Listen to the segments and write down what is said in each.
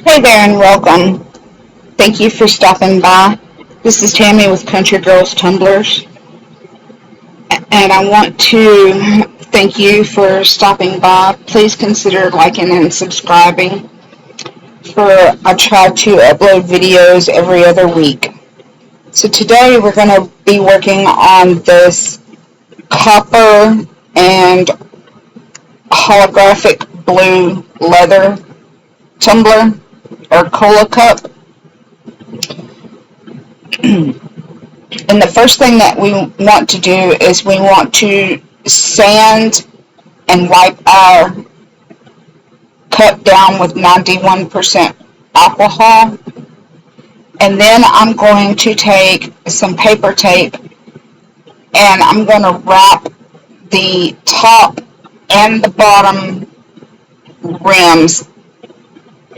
Hey there and welcome. Thank you for stopping by. This is Tammy with Country Girls Tumblers, and I want to thank you for stopping by. Please consider liking and subscribing. I try to upload videos every other week. So today we're going to be working on this copper and holographic blue leather tumbler or cola cup. And the first thing that we want to do is we want to sand and wipe our cup down with 91% alcohol. And then I'm going to take some paper tape and I'm going to wrap the top and the bottom rims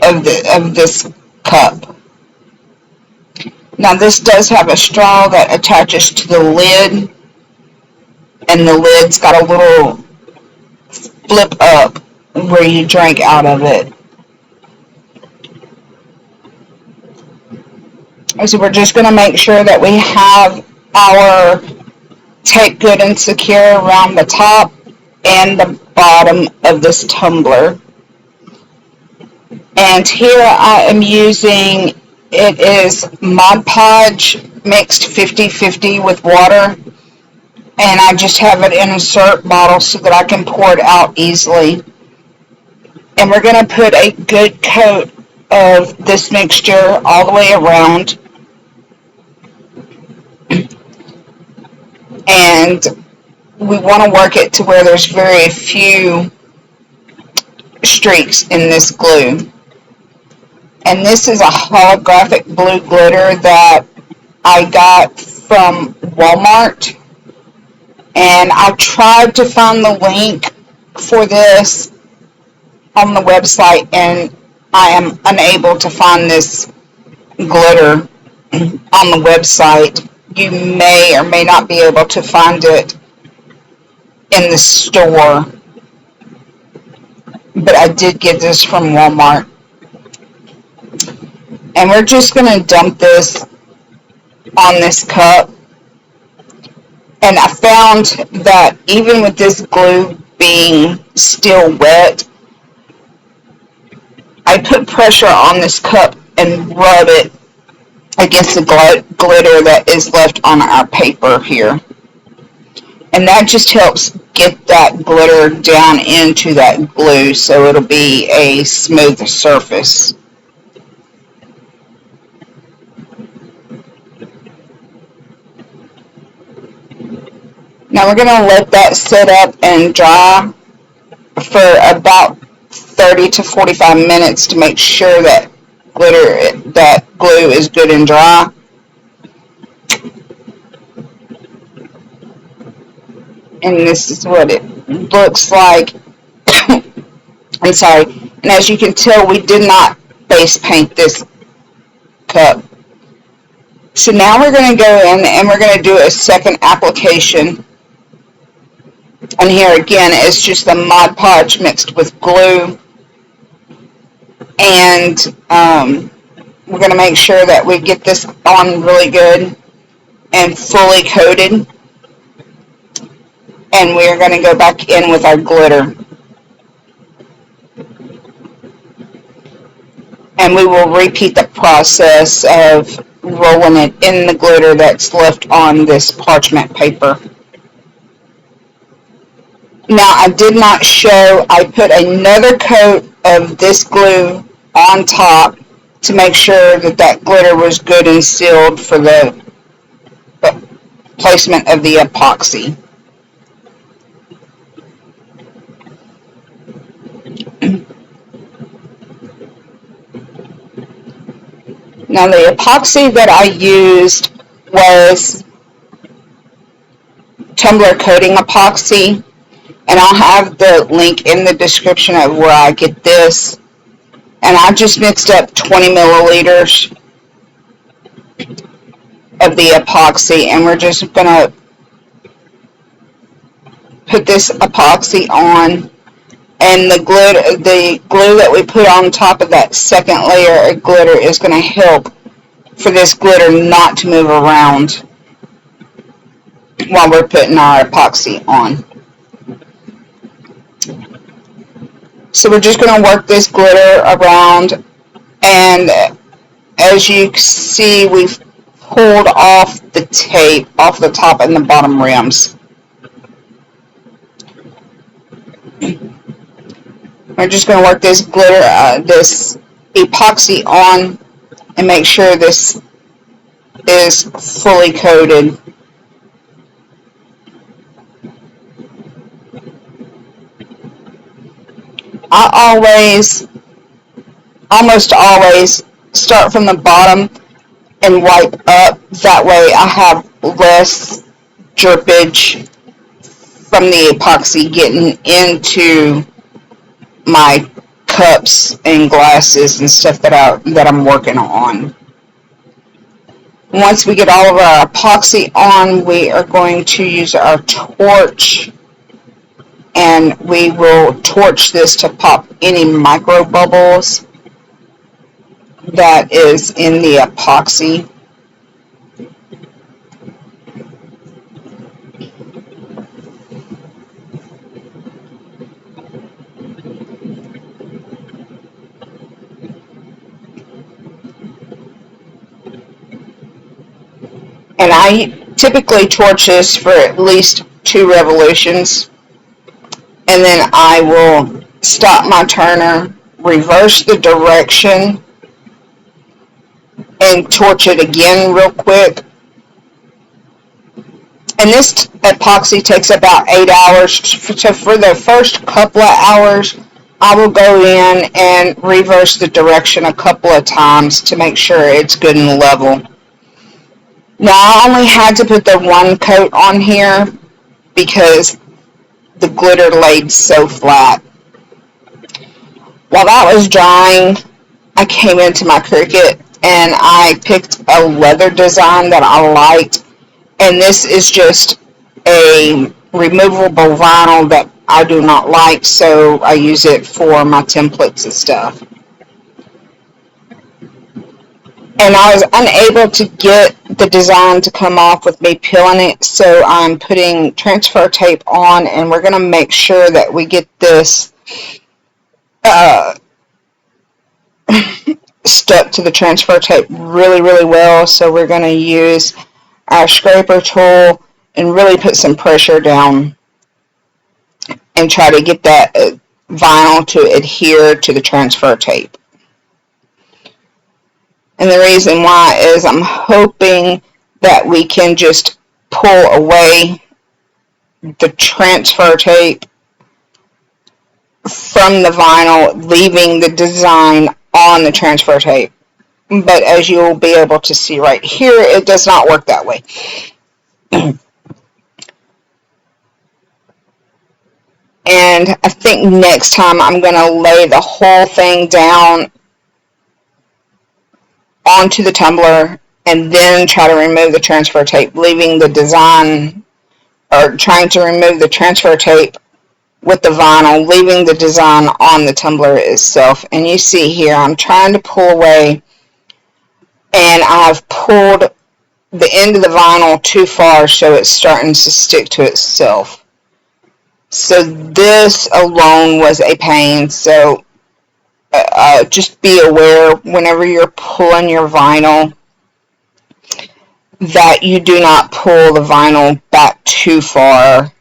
of this cup. Now this does have a straw that attaches to the lid, and the lid's got a little flip up where you drink out of it. So we're just going to make sure that we have our tape good and secure around the top and the bottom of this tumbler. And here I am using, it is Mod Podge mixed 50-50 with water, and I just have it in a syrup bottle so that I can pour it out easily. And we're going to put a good coat of this mixture all the way around, and we want to work it to where there's very few streaks in this glue. And this is a holographic blue glitter that I got from Walmart, and I tried to find the link for this on the website, and I am unable to find this glitter on the website. You may or may not be able to find it in the store, but I did get this from Walmart. And we're just going to dump this on this cup. And I found that even with this glue being still wet, I put pressure on this cup and rub it against the glitter that is left on our paper here. And that just helps get that glitter down into that glue so it'll be a smooth surface. Now we're going to let that sit up and dry for about 30 to 45 minutes to make sure that glue is good and dry. And this is what it looks like. I'm sorry. And as you can tell, we did not base paint this cup. So now we're going to go in and we're going to do a second application. And here again, it's just the Mod Podge mixed with glue. And we're going to make sure that we get this on really good and fully coated. And we're going to go back in with our glitter. And we will repeat the process of rolling it in the glitter that's left on this parchment paper. Now, I did not show, I put another coat of this glue on top to make sure that that glitter was good and sealed for the placement of the epoxy. Now, the epoxy that I used was Tumbler coating epoxy. And I'll have the link in the description of where I get this. And I just mixed up 20 milliliters of the epoxy. And we're just going to put this epoxy on And the glue that we put on top of that second layer of glitter is going to help for this glitter not to move around while we're putting our epoxy on. So we're just going to work this glitter around, and as you see, we've pulled off the tape off the top and the bottom rims. We're just going to work this glitter, this epoxy on, and make sure this is fully coated. I almost always start from the bottom and wipe up. That way I have less drippage from the epoxy getting into my cups and glasses and stuff that I'm working on. Once we get all of our epoxy on, we are going to use our torch, and we will torch this to pop any micro bubbles that is in the epoxy. And I typically torch this for at least 2 revolutions, and then I will stop my turner, reverse the direction, and torch it again real quick. And this epoxy takes about 8 hours. So for the first couple of hours, I will go in and reverse the direction a couple of times to make sure it's good and level. Now, I only had to put the 1 coat on here because the glitter laid so flat. While that was drying, I came into my Cricut and I picked a leather design that I liked. And this is just a removable vinyl that I do not like, so I use it for my templates and stuff. And I was unable to get the design to come off with me peeling it, so I'm putting transfer tape on, and we're going to make sure that we get this stuck to the transfer tape really, really well. So we're going to use our scraper tool and really put some pressure down and try to get that vinyl to adhere to the transfer tape. And the reason why is I'm hoping that we can just pull away the transfer tape from the vinyl, leaving the design on the transfer tape. But as you will be able to see right here, it does not work that way. And I think next time I'm going to lay the whole thing down onto the tumbler and then try to remove the transfer tape, leaving the design, or trying to remove the transfer tape with the vinyl, leaving the design on the tumbler itself. And you see here, I'm trying to pull away, and I've pulled the end of the vinyl too far, so it's starting to stick to itself. So this alone was a pain. So just be aware whenever you're pulling your vinyl that you do not pull the vinyl back too far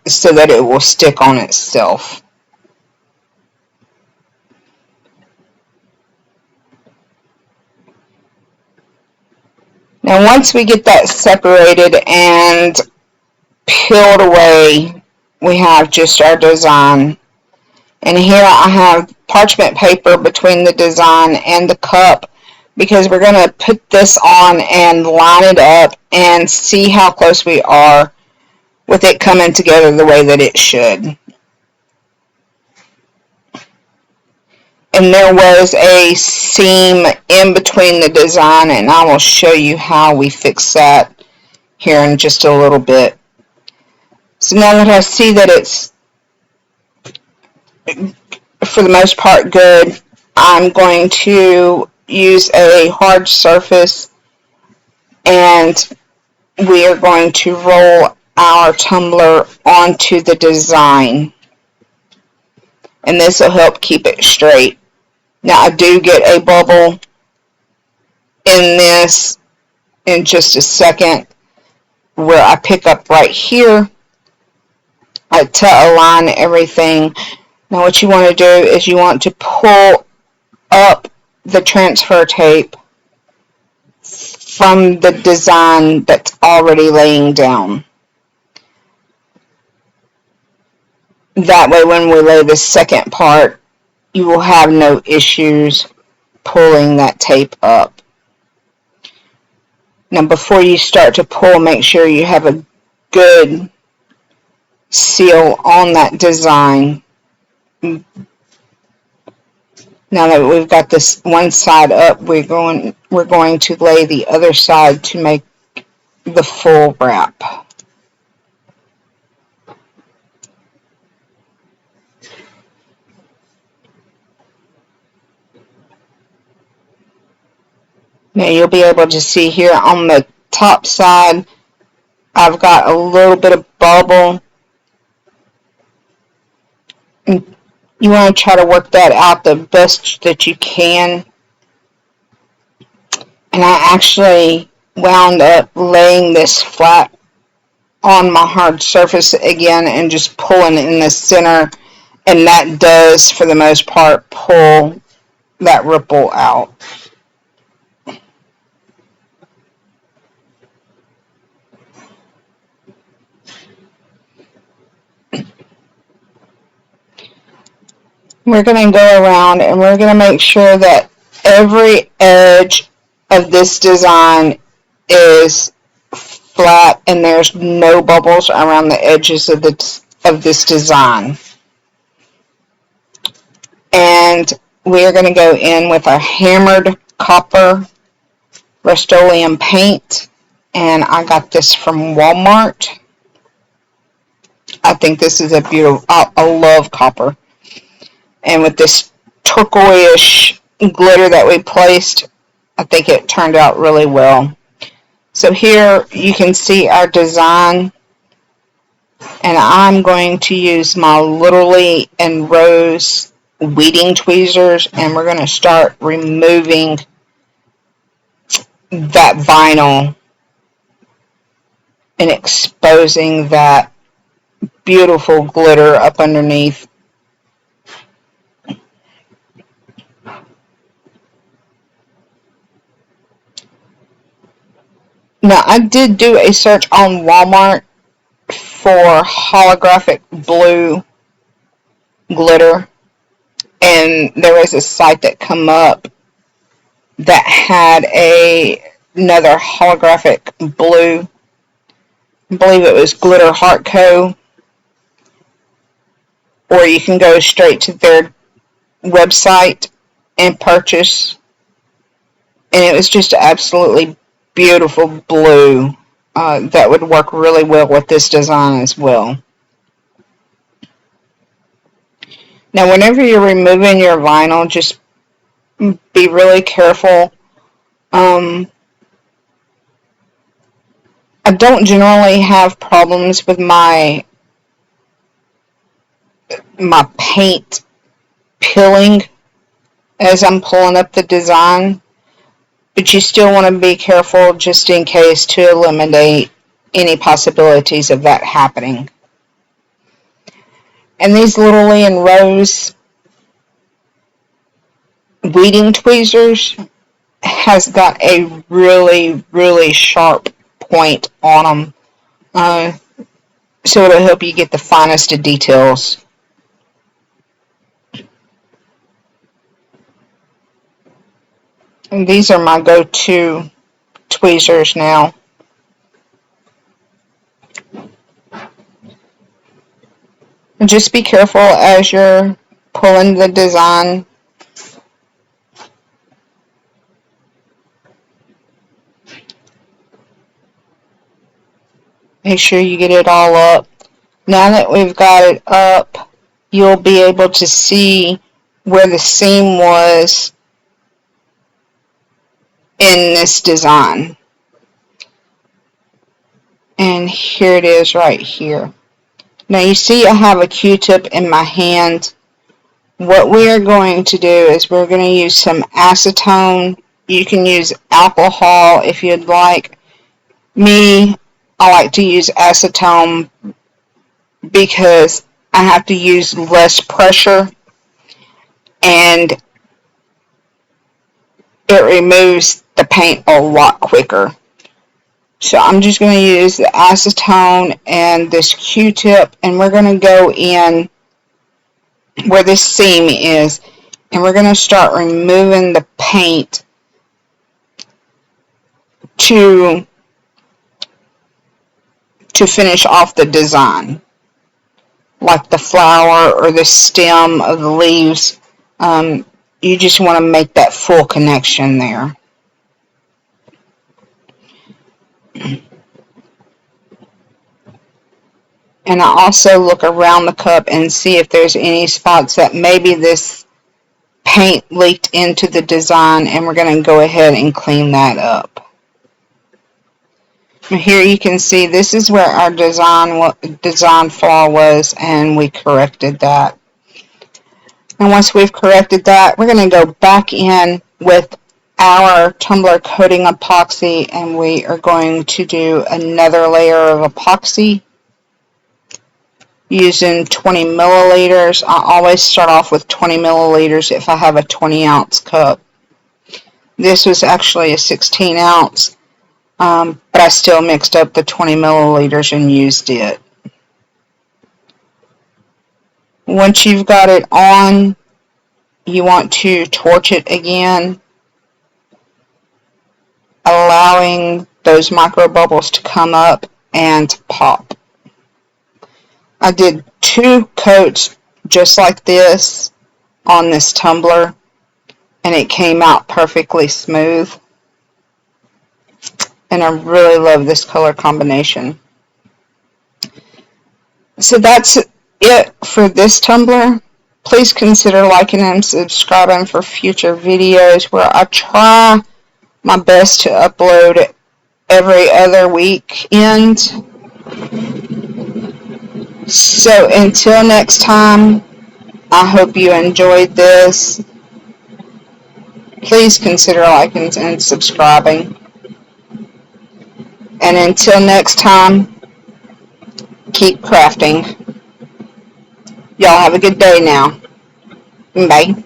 so that it will stick on itself. Now once we get that separated and peeled away, we have just our design. And here I have parchment paper between the design and the cup, because we're going to put this on and line it up and see how close we are with it coming together the way that it should. And there was a seam in between the design, and I will show you how we fix that here in just a little bit. So now that I see that it's for the most part, good. I'm going to use a hard surface, and we are going to roll our tumbler onto the design, and this will help keep it straight. Now, I do get a bubble in this in just a second where I pick up right here to align everything. Now, what you want to do is you want to pull up the transfer tape from the design that's already laying down. That way, when we lay the second part, you will have no issues pulling that tape up. Now, before you start to pull, make sure you have a good seal on that design. Now that we've got this one side up, we're going to lay the other side to make the full wrap. Now you'll be able to see here on the top side, I've got a little bit of bubble. And you want to try to work that out the best that you can. And I actually wound up laying this flat on my hard surface again and just pulling in the center, and that does, for the most part, pull that ripple out. We're going to go around and we're going to make sure that every edge of this design is flat and there's no bubbles around the edges of this design. And we are going to go in with our hammered copper Rust-Oleum paint, and I got this from Walmart. I think this is a beautiful, I love copper. And with this turquoise glitter that we placed, I think it turned out really well. So here you can see our design, and I'm going to use my Literally and Rose weeding tweezers, and we're going to start removing that vinyl and exposing that beautiful glitter up underneath. Now, I did do a search on Walmart for holographic blue glitter, and there was a site that come up that had another holographic blue. I believe it was Glitter Heart Co. Or you can go straight to their website and purchase. And it was just absolutely beautiful blue that would work really well with this design as well. Now, whenever you're removing your vinyl, just be really careful. I don't generally have problems with my paint peeling as I'm pulling up the design, but you still want to be careful just in case to eliminate any possibilities of that happening. And these Literally and Rose weeding tweezers has got a really, really sharp point on them, so it'll help you get the finest of details. And these are my go-to tweezers now. And just be careful as you're pulling the design. Make sure you get it all up. Now that we've got it up, you'll be able to see where the seam was in this design. And here it is right here. Now you see I have a Q-tip in my hand. What we are going to do is we're going to use some acetone. You can use alcohol if you'd like. Me, I like to use acetone because I have to use less pressure and it removes the paint a lot quicker. So I'm just going to use the acetone and this Q-tip, and we're going to go in where this seam is, and we're going to start removing the paint to finish off the design, like the flower or the stem of the leaves. You just want to make that full connection there. And I also look around the cup and see if there's any spots that maybe this paint leaked into the design, and we're going to go ahead and clean that up. Here you can see this is where our design flaw was, and we corrected that. And once we've corrected that, we're going to go back in with our tumbler coating epoxy, and we are going to do another layer of epoxy using 20 milliliters. I always start off with 20 milliliters if I have a 20-ounce cup. This was actually a 16-ounce, but I still mixed up the 20 milliliters and used it. Once you've got it on, you want to torch it again, allowing those micro bubbles to come up and pop. I did 2 coats just like this on this tumbler, and it came out perfectly smooth. And I really love this color combination. So that's it for this tumbler. Please consider liking and subscribing for future videos where I try my best to upload every other weekend. So until next time, I hope you enjoyed this. Please consider liking and subscribing. And until next time, keep crafting. Y'all have a good day now. Bye.